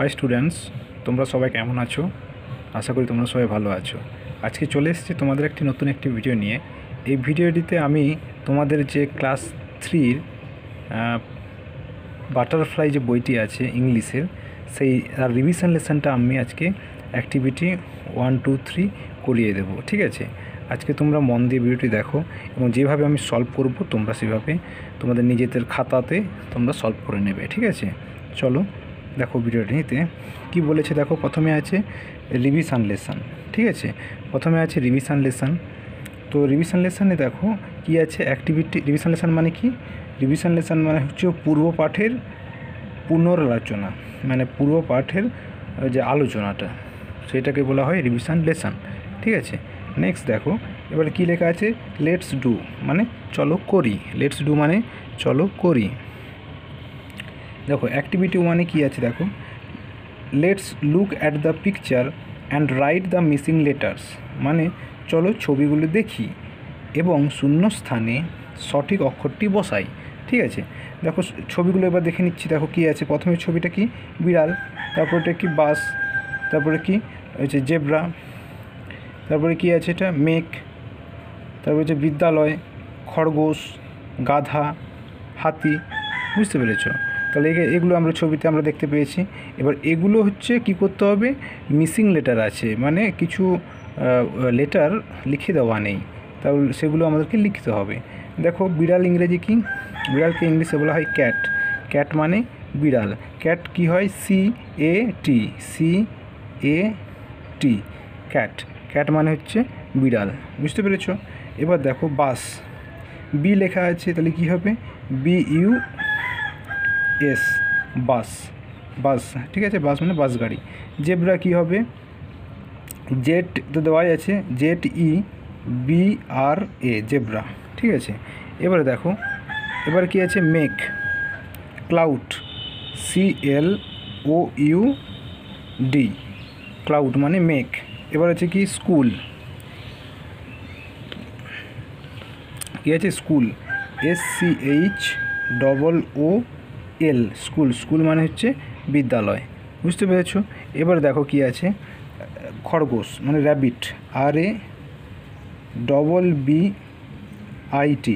High students, তোমরা সবাই কেমন আছো? আশা করি তোমরা সবাই ভালো আছো। আজকে চলে এসেছি তোমাদের নতুন একটি ভিডিও নিয়ে। এই ভিডিওটিতে আমি তোমাদের যে ক্লাস 3-র বাটারফ্লাই যে বইটি আছে ইংলিশের, সেই রিভিশন লেসনটা আমি আজকে অ্যাক্টিভিটি 1, 2, 3 করিয়ে দেবো। ঠিক আছে, আজকে তোমরা মন দিয়ে ভিডিওটি দেখো এবং যেভাবে আমি সলভ করব তোমরা সেভাবে তোমাদের নিজেদের খাতাতে তোমরা সলভ করে নেবে। ঠিক আছে, চলো দেখো ভিডিওটিতে কি বলেছে। দেখো, প্রথমে আছে রিভিশন লেসন। ঠিক আছে, প্রথমে আছে রিভিশন লেসন। তো রিভিশন লেসনে দেখো কি আছে অ্যাক্টিভিটি। রিভিশন লেসন মানে কি? রিভিশন লেসন মানে হচ্ছে পূর্ব পাঠের পুনরালোচনা, মানে পূর্ব পাঠের যে আলোচনাটা সেটাকে বলা হয় রিভিশন লেসন। ঠিক আছে, নেক্সট দেখো এবারে কি লেখা আছে, লেটস ডু মানে চলো করি। লেটস ডু মানে চলো করি। দেখো অ্যাক্টিভিটি ওয়ানে কি আছে, দেখো let's look at the picture and write the missing letters, মানে চলো ছবিগুলো দেখি এবং শূন্য স্থানে সঠিক অক্ষরটি বসাই। ঠিক আছে, দেখো ছবিগুলো এবার দেখে নিচ্ছি। দেখো কি আছে, প্রথমে ছবিটা কি বিড়াল, তারপরে কি বাস, তারপরে কি হচ্ছে জেব্রা, তারপরে কি আছে এটা মেঘ, তারপরে হচ্ছে বিদ্যালয়, খরগোশ, গাধা, হাতি। বুঝতে পেরেছ? তাহলে এগুলো আমরা ছবিতে আমরা দেখতে পেয়েছি। এবার এগুলো হচ্ছে কি করতে হবে, মিসিং লেটার আছে, মানে কিছু লেটার লিখে দেওয়া নেই, তাহলে সেগুলো আমাদেরকে লিখতে হবে। দেখো বিড়াল ইংরেজি কি? বিড়ালকে ইংলিশে বলা হয় ক্যাট। ক্যাট মানে বিড়াল। ক্যাট কি হয়? CAT, CAT, cat. ক্যাট মানে হচ্ছে বিড়াল। বুঝতে পেরেছ? এবার দেখো বাস, বি লেখা আছে, তাহলে কি হবে? BUS, বাস। বাস, ঠিক আছে, বাস মানে বাস গাড়ি। জেব্রা কি হবে? জেড তো দেওয়াই আছে, ZEBRA, জেব্রা। ঠিক আছে, এবারে দেখো এবার কি আছে, মেঘ, ক্লাউড, CLOUD, ক্লাউড মানে মেঘ। এবার আছে কি স্কুল, কি আছে স্কুল, SCHOOL, স্কুল। স্কুল মানে হচ্ছে বিদ্যালয়। বুঝতে পেরেছ? এবার দেখো কি আছে, খরগোশ মানে র্যাবিট, RABBIT।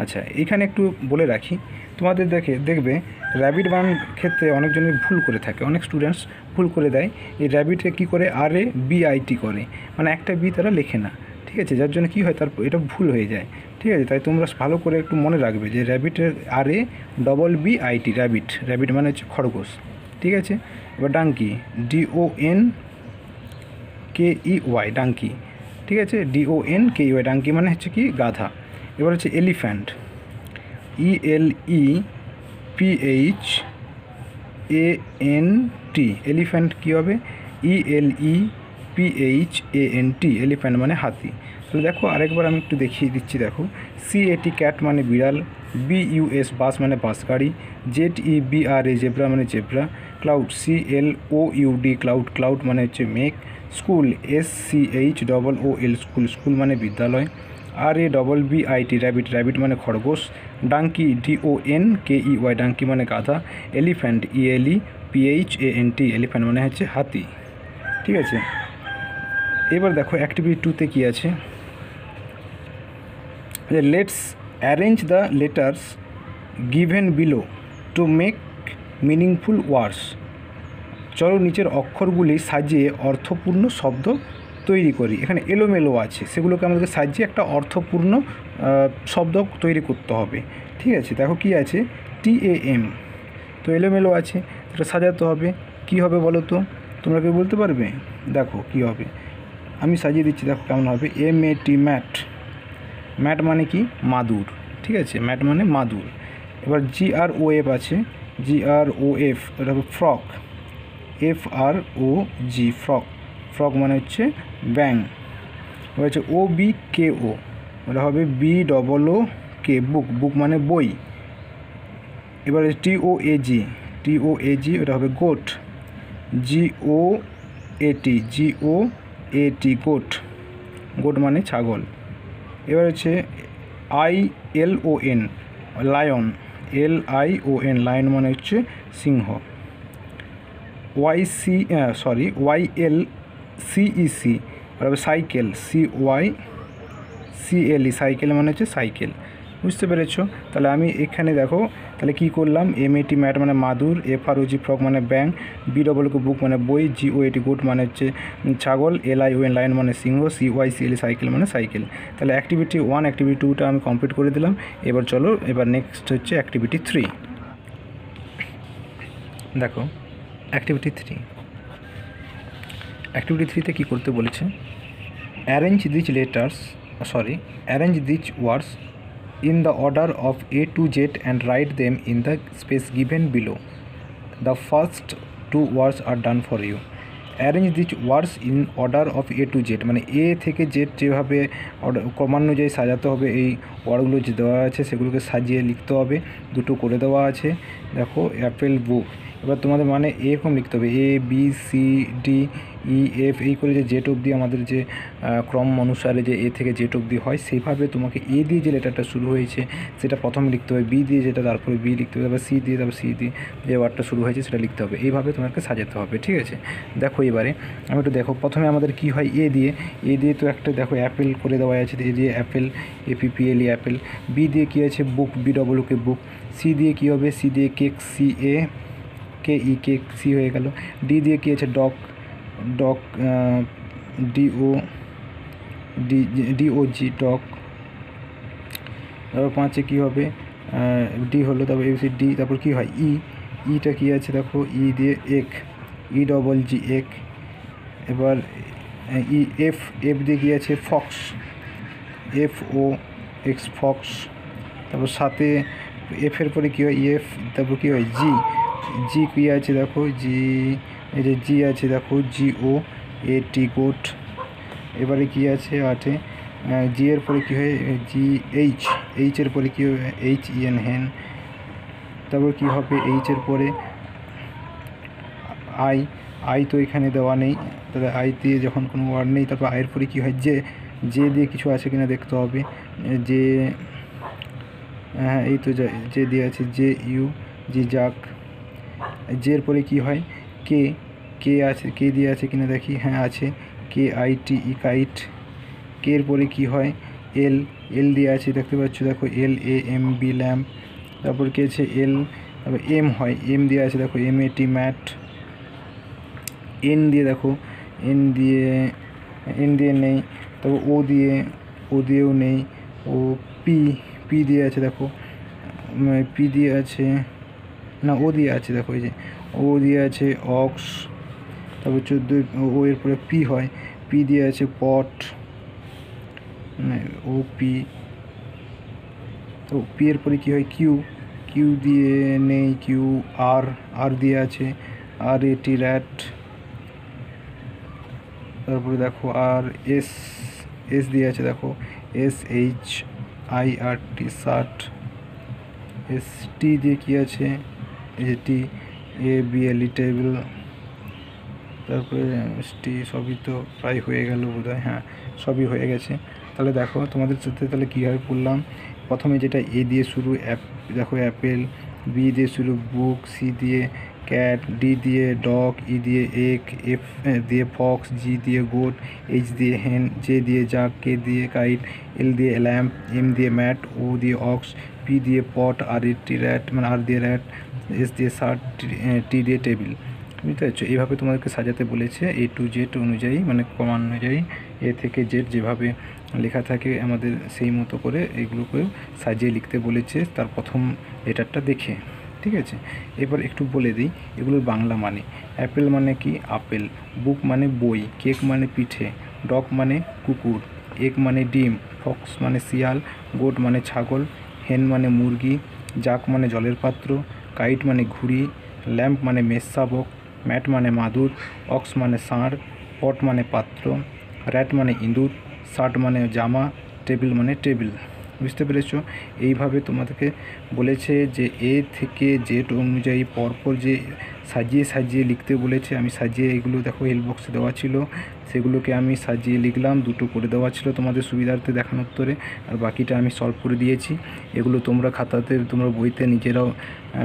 আচ্ছা, এখানে একটু বলে রাখি, তোমাদের দেখবে র্যাবিট বানানোর ক্ষেত্রে অনেকজনই ভুল করে থাকে, অনেক স্টুডেন্টস ভুল করে দেয়। এই র্যাবিটে কী করে RABIT করে, মানে একটা বি তারা লেখে না। ঠিক আছে, যার জন্য কী হয়, তার এটা ভুল হয়ে যায়। ঠিক আছে, তাই তোমরা ভালো করে একটু মনে রাখবে যে র্যাবিটের RABBIT, র্যাবিট। র্যাবিট মানে হচ্ছে খরগোশ। ঠিক আছে, এবার ডাঙ্কি, DONKEY, ডাঙ্কি। ঠিক আছে, DONKEY, ডাঙ্কি মানে হচ্ছে কি গাধা। এবার হচ্ছে এলিফ্যান্ট, ELEPHANT, এলিফ্যান্ট কী হবে? ELEPHANT, এলিফ্যান্ট মানে হাতি। তাহলে দেখো আরেকবার আমি একটু দেখিয়ে দিচ্ছি। দেখো CAT, ক্যাট মানে বিড়াল, BUS, বাস মানে বাস গাড়ি, ZEBRA, জেব্রা মানে zebra, cloud, CLOUD, cloud. Cloud মানে হচ্ছে মেঘ, স্কুল, SCHOOL, স্কুল। স্কুল মানে বিদ্যালয়, RABBIT, র্যাবিট। র্যাবিট মানে খরগোশ, ডাঙ্কি, DONKEY, ডাঙ্কি মানে গাধা, এলিফ্যান্ট, ELEPHANT, এলিফ্যান্ট মানে হচ্ছে হাতি। ঠিক আছে, এবার দেখো অ্যাক্টিভিটি 2-তে কী আছে, let's arrange the letters given below to make meaningful ওয়ার্ডস, চলো নিচের অক্ষরগুলি সাজিয়ে অর্থপূর্ণ শব্দ তৈরি করি। এখানে এলোমেলো আছে, সেগুলোকে আমাদেরকে সাজিয়ে একটা অর্থপূর্ণ শব্দ তৈরি করতে হবে। ঠিক আছে, দেখো কি আছে, TAM, তো এলোমেলো আছে, এটা সাজাতে হবে। কি হবে বলো তো, তোমরা কেউ বলতে পারবে? দেখো কি হবে, আমি সাজিয়ে দিচ্ছি, দেখো কেমন হবে। MAT, mat. ম্যাট মানে কি? মাদুর। ঠিক আছে, ম্যাট মানে মাদুর। এবার GROF আছে, GROF, এটা হবে ফ্রক, FROG, ফ্রক। ফ্রক মানে হচ্ছে ব্যাং। এবার হচ্ছে OBKO, ওটা হবে BOOK, বুক। বুক মানে বই। এবার TOAG, ওটা হবে গোট, GOAT, গোট। গোট মানে ছাগল। এবার হচ্ছে ILON, লায়ন, LION, লায়ন মানে হচ্ছে সিংহ। YLCEC সাইকেল, CYCLE সাইকেল মানে হচ্ছে সাইকেল, বুঝতে পেরেছো? তাহলে আমি এখানে দেখো তাহলে কী করলাম, MAT ম্যাট মানে মাদুর, FROG ফ্রক মানে ব্যাং, BWK বুক মানে বই, GOAT গোট মানে হচ্ছে ছাগল, LION লাইন মানে সিংহ, CYCLE সাইকেল মানে সাইকেল। তাহলে অ্যাক্টিভিটি 1 অ্যাক্টিভিটি 2টা আমি কমপ্লিট করে দিলাম। এবার চলো এবার নেক্সট হচ্ছে অ্যাক্টিভিটি 3। দেখো অ্যাক্টিভিটি 3তে কী করতে বলেছে, arrange this words in the order of A to Z and write them in the space given below. The first 2 words are done for you. Arrange these words in order of A to Z মানে A থেকে Z যেভাবে ক্রমানুযায়ী সাজাতে হবে, এই ওয়ার্ডগুলো যে দেওয়া আছে সেগুলোকে সাজিয়ে লিখতে হবে, দুটো করে দেওয়া আছে। দেখো অ্যাপেল বুক, এবার তোমাদের মানে এরকম লিখতে হবে ABCDEF এই করে যে জেড অবধি আমাদের যে ক্রম অনুসারে যে A থেকে জেড অবধি হয় সেইভাবে তোমাকে A দিয়ে যে লেটারটা শুরু হয়েছে সেটা প্রথমে লিখতে হবে, B দিয়ে যেটা তারপরে B লিখতে হবে, তারপর C দিয়ে, তারপর C দিয়ে যে ওয়ার্ডটা শুরু হয়েছে সেটা লিখতে হবে। এইভাবে তোমাকে সাজাতে হবে, ঠিক আছে? দেখো এবারে আমি একটু দেখো, প্রথমে আমাদের কি হয়, A দিয়ে তো একটা দেখো অ্যাপেল করে দেওয়া আছে, A দিয়ে অ্যাপেল APPLE অ্যাপেল, B দিয়ে কী আছে বুক BWK বুক, C দিয়ে কী হবে, C দিয়ে কেক কেক C হয়ে গেল, D দিয়ে কী আছে ডগ DOG ডগ, তারপর 5 কী হবে D হলো, তারপর ABCD, তারপর কী হয় ইটা কী আছে দেখো E দিয়ে এক EGG এক, এবার F দিয়ে কী আছে ফক্স FOX ফক্স, তারপর সাথে F এর পরে কী হয় EF, তারপর কী হয় জি কী আছে দেখো এই যে জি আছে দেখো GOAT গোট, এবারে কী আছে 8 জি এর পরে কী হয় এইচ এর পরে কী হবে HEN হেন, তারপর কী হবে এইচ এর পরে আই তো এখানে দেওয়া নেই, তাহলে আই দিয়ে যখন কোনো ওয়ার্ড নেই তারপর আয়ের পরে কী হয় যে দিয়ে কিছু আছে কিনা দেখতে হবে, যে হ্যাঁ এই তো যে দিয়ে আছে যাক, জের পরে কী হয় কে আছে, কে দিয়ে আছে কিনা দেখি, হ্যাঁ আছে KITE কাইট, কে এর পরে কী হয় এল দিয়ে আছে দেখতে পাচ্ছ দেখো LAMB ল্যাম্প, তারপর কী আছে তারপর এম হয়, এম দিয়ে আছে দেখো MAT ম্যাট, এন দিয়ে দেখো এন দিয়ে নেই, তারপর ও দিয়েও নেই, ও পি দিয়ে আছে দেখো, পি দিয়ে আছে না ও দিয়ে আছে দেখো, এই যে ও দিয়ে আছে অক্স, তারপর 14 ও এর পরে পি হয়, পি দিয়ে আছে পট, তো পি এর পরে কী হয় কিউ দিয়ে নেই, আর দিয়ে আছে RAT র্যাট, তারপরে দেখো আর এস দিয়ে আছে দেখো SHIRT শার্ট, টি দিয়ে কী আছে এই যে TABLE টেবিল, তারপরে সবই তো প্রায় হয়ে গেল বোধহয়, হ্যাঁ সবই হয়ে গেছে। তাহলে দেখো তোমাদের সাথে তাহলে কীভাবে পড়লাম, প্রথমে যেটা A দিয়ে শুরু দেখো অ্যাপেল, B দিয়ে শুরু বুক, C দিয়ে ক্যাট, D দিয়ে ডগ, E দিয়ে এক, F দিয়ে ফক্স, G দিয়ে গোট, H দিয়ে হেন, J দিয়ে জাক, K দিয়ে কাইট, L দিয়ে ল্যাম্প, M দিয়ে ম্যাট, O দিয়ে অক্স, P দিয়ে পট, RAT র্যাট মানে আর দিয়ে র্যাট, S দিয়ে শার্ট, T দিয়ে টেবিল, বুঝতে পারছো? এইভাবে তোমাদেরকে সাজাতে বলেছে A to Z অনুযায়ী, মানে ক্রমানুযায়ী A থেকে Z যেভাবে লেখা থাকে আমাদের সেই মতো করে এইগুলোকেও সাজিয়ে লিখতে বলেছে তার প্রথম লেটারটা দেখে, ঠিক আছে? এবার একটু বলে দিই এগুলোর বাংলা মানে। অ্যাপেল মানে কি আপেল, বুক মানে বই, কেক মানে পিঠে, ডগ মানে কুকুর, এগ মানে ডিম, ফক্স মানে শিয়াল, গোট মানে ছাগল, হেন মানে মুরগি, জাক মানে জলের পাত্র, কাইট মানে ঘুড়ি, ল্যাম্প মানে মেষশাবক, ম্যাট মানে মাদুর, অক্স মানে ষাঁড়, পট মানে পাত্র, র্যাট মানে ইঁদুর, শার্ট মানে জামা, টেবিল মানে টেবিল, বুঝতে পেরেছো? এইভাবে তোমাদেরকে বলেছে যে A থেকে Z অনুযায়ী পরপর যে সাজিয়ে সাজিয়ে লিখতে বলেছে, আমি সাজিয়ে এগুলো দেখো হেল্প বক্সে দেওয়া ছিল, সেগুলোকে আমি সাজিয়ে লিখলাম, দুটো করে দেওয়া ছিল তোমাদের সুবিধার্থে দেখানোর তরে, আর বাকিটা আমি সলভ করে দিয়েছি। এগুলো তোমরা খাতাতে তোমরা বইতে নিজেরাও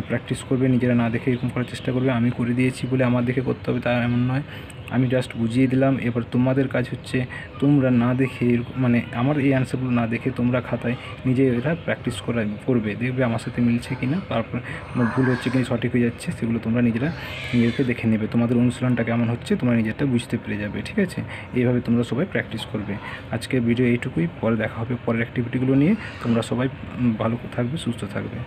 প্র্যাকটিস করবে, নিজেরা না দেখে এরকম করার চেষ্টা করবে। আমি করে দিয়েছি বলে আমার দেখে করতে হবে তা এমন নয়, আমি জাস্ট বুঝিয়ে দিলাম। এবার তোমাদের কাজ হচ্ছে তোমরা না দেখে মানে আমার এই অ্যান্সারগুলো না দেখে তোমরা খাতায় নিজেরা প্র্যাকটিস করবে, দেখবে আমার সাথে মিলছে কি না, তারপর আমার ভুল হচ্ছে কি সঠিক হয়ে যাচ্ছে সেগুলো তোমরা নিজেকে দেখে নেবে, তোমাদের অনুশীলনটা কেমন হচ্ছে তোমরা নিজেরটা বুঝতে পেরে যাবে। ঠিক আছে, এইভাবে তোমরা সবাই প্র্যাকটিস করবে। আজকের ভিডিও এইটুকুই, পরে দেখা হবে পরের অ্যাক্টিভিটিগুলো নিয়ে। তোমরা সবাই ভালো থাকবে, সুস্থ থাকবে।